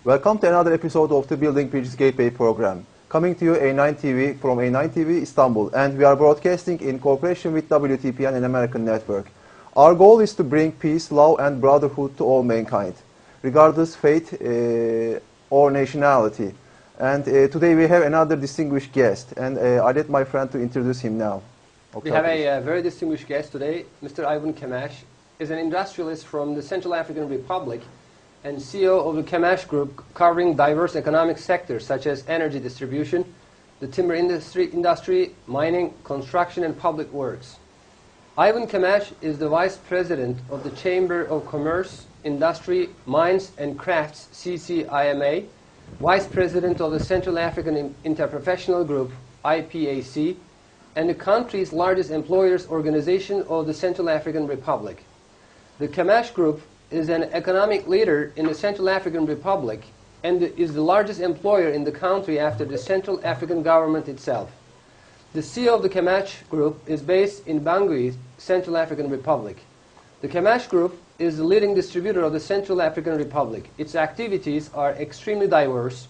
Welcome to another episode of the Building Bridges Gateway program. Coming to you A9TV from A9TV Istanbul, and we are broadcasting in cooperation with WTP and an American network. Our goal is to bring peace, love and brotherhood to all mankind, regardless faith or nationality. And today we have another distinguished guest, and I let my friend to introduce him now. We have a very distinguished guest today. Mr. Yvon Kamach is an industrialist from the Central African Republic and CEO of the Kamach Group, covering diverse economic sectors such as energy distribution, the timber industry, mining, construction, and public works. Yvon Kamach is the Vice President of the Chamber of Commerce, Industry, Mines and Crafts, CCIMA, Vice President of the Central African Interprofessional Group, IPAC, and the country's largest employers organization of the Central African Republic. The Kamach Group is an economic leader in the Central African Republic and is the largest employer in the country after the Central African government itself. The CEO of the Kamach Group is based in Bangui, Central African Republic. The Kamach Group is the leading distributor of the Central African Republic. Its activities are extremely diverse,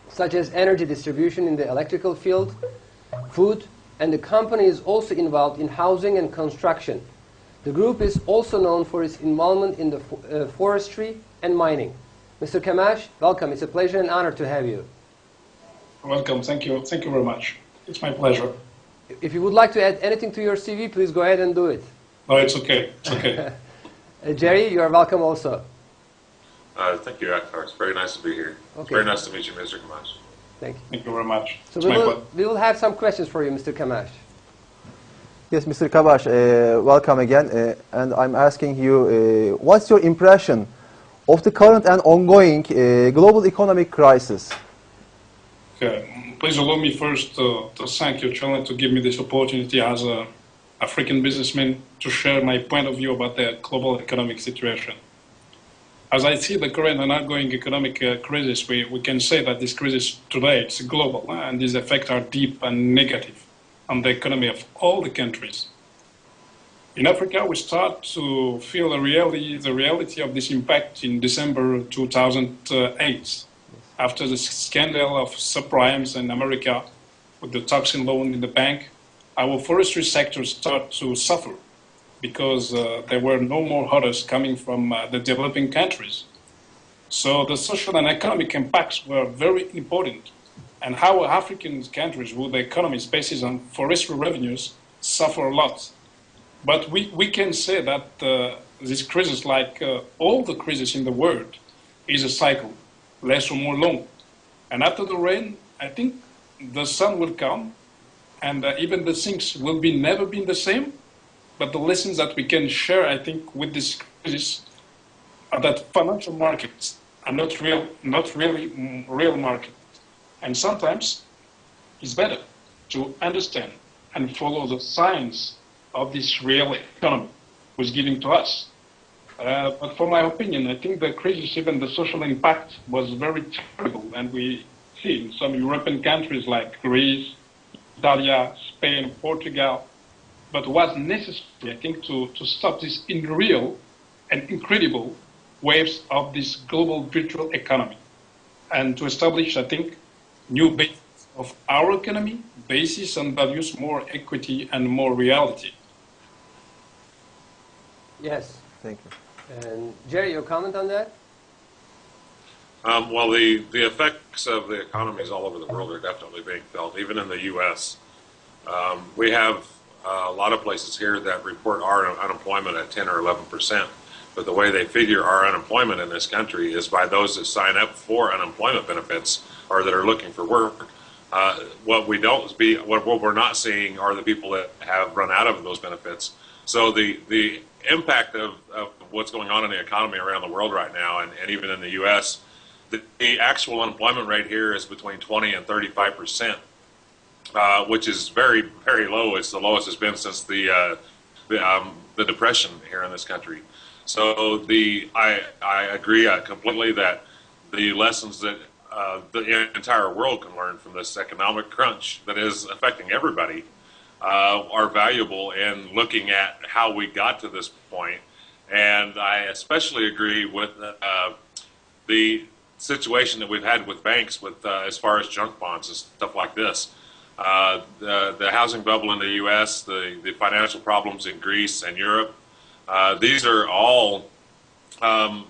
such as energy distribution in the electrical field, food, and the company is also involved in housing and construction. The group is also known for its involvement in the forestry and mining. Mr. Kamach, welcome. It's a pleasure and honor to have you. Welcome. Thank you. Thank you very much. It's my pleasure. If you would like to add anything to your CV, please go ahead and do it. No, it's okay. It's okay. Jerry, you are welcome also. Thank you, Akhtar. It's very nice to be here. Okay. It's very nice to meet you, Mr. Kamach. Thank you. Thank you very much. So we will have some questions for you, Mr. Kamach. Yes, Mr. Kamach, welcome again. And I'm asking you, what's your impression of the current and ongoing global economic crisis? Okay. Please allow me first to thank your channel to give me this opportunity as an African businessman to share my point of view about the global economic situation. As I see the current and ongoing economic crisis, we can say that this crisis today is global, and these effects are deep and negative on the economy of all the countries. In Africa, we start to feel the reality of this impact in December 2008, after the scandal of subprimes in America with the toxin loan in the bank. Our forestry sector started to suffer because there were no more orders coming from the developing countries. So the social and economic impacts were very important, and how African countries with the economies based on forestry revenues suffer a lot. But we can say that this crisis, like all the crises in the world, is a cycle, less or more long. And after the rain, I think the sun will come, and even the things will never be the same. But the lessons that we can share, I think, with this crisis are that financial markets are not really real markets. And sometimes it's better to understand and follow the signs of this real economy was giving to us. But for my opinion, I think the crisis, even the social impact, was very terrible. And we see in some European countries like Greece, Italy, Spain, Portugal, but was necessary, I think, to stop this unreal and incredible waves of this global virtual economy and to establish, I think, new basis of our economy, basis and values, more equity and more reality. Yes. Thank you. And Jerry, your comment on that? Well, the effects of the economies all over the world are definitely being felt, even in the U.S. We have a lot of places here that report our unemployment at 10 or 11%, but the way they figure our unemployment in this country is by those that sign up for unemployment benefits or that are looking for work. What we're not seeing are the people that have run out of those benefits. So the impact of what's going on in the economy around the world right now, and even in the U.S., the actual unemployment rate here is between 20 and 35%, which is very, very low. It's the lowest it's been since the Depression here in this country. So I agree completely that the lessons that the entire world can learn from this economic crunch that is affecting everybody are valuable in looking at how we got to this point. And I especially agree with the situation that we've had with banks with as far as junk bonds and stuff like this. The housing bubble in the U.S., the financial problems in Greece and Europe, these are all, I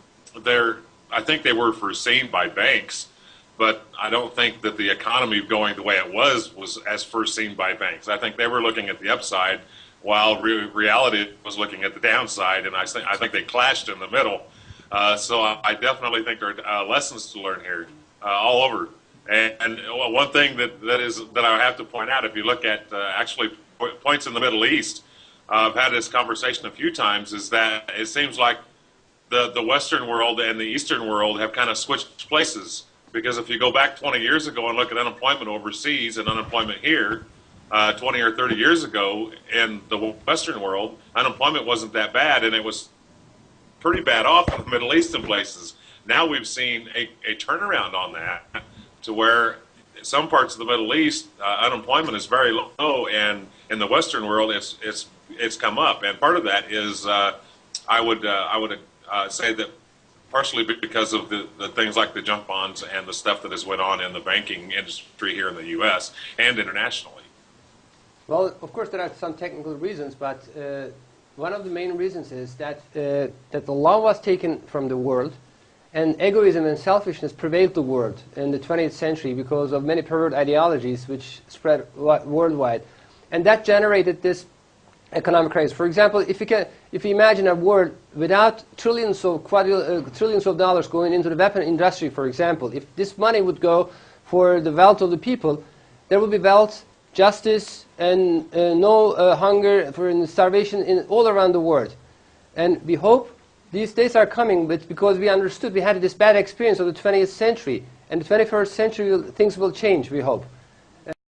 think they were foreseen by banks, but I don't think that the economy going the way it was as foreseen by banks. I think they were looking at the upside while reality was looking at the downside, and I think they clashed in the middle. So I definitely think there are lessons to learn here all over. And one thing that I have to point out, if you look at actually points in the Middle East, I've had this conversation a few times, is that it seems like the Western world and the Eastern world have kind of switched places. Because if you go back 20 years ago and look at unemployment overseas and unemployment here, 20 or 30 years ago in the Western world, unemployment wasn't that bad, and it was pretty bad off in the Middle East in places. Now we've seen a turnaround on that, to where some parts of the Middle East unemployment is very low, and in the Western world it's come up. And part of that is I would say that partially because of the things like the junk bonds and the stuff that has went on in the banking industry here in the U.S. and internationally. Well, of course there are some technical reasons, but one of the main reasons is that the law was taken from the world, and egoism and selfishness prevailed the world in the 20th century because of many perverted ideologies which spread worldwide. And that generated this economic crisis. For example, if you imagine a world without trillions of dollars going into the weapon industry, for example, if this money would go for the wealth of the people, there would be wealth, justice, and no hunger for starvation all around the world. And we hope these days are coming, but because we understood we had this bad experience of the 20th century, and the 21st century things will change, we hope.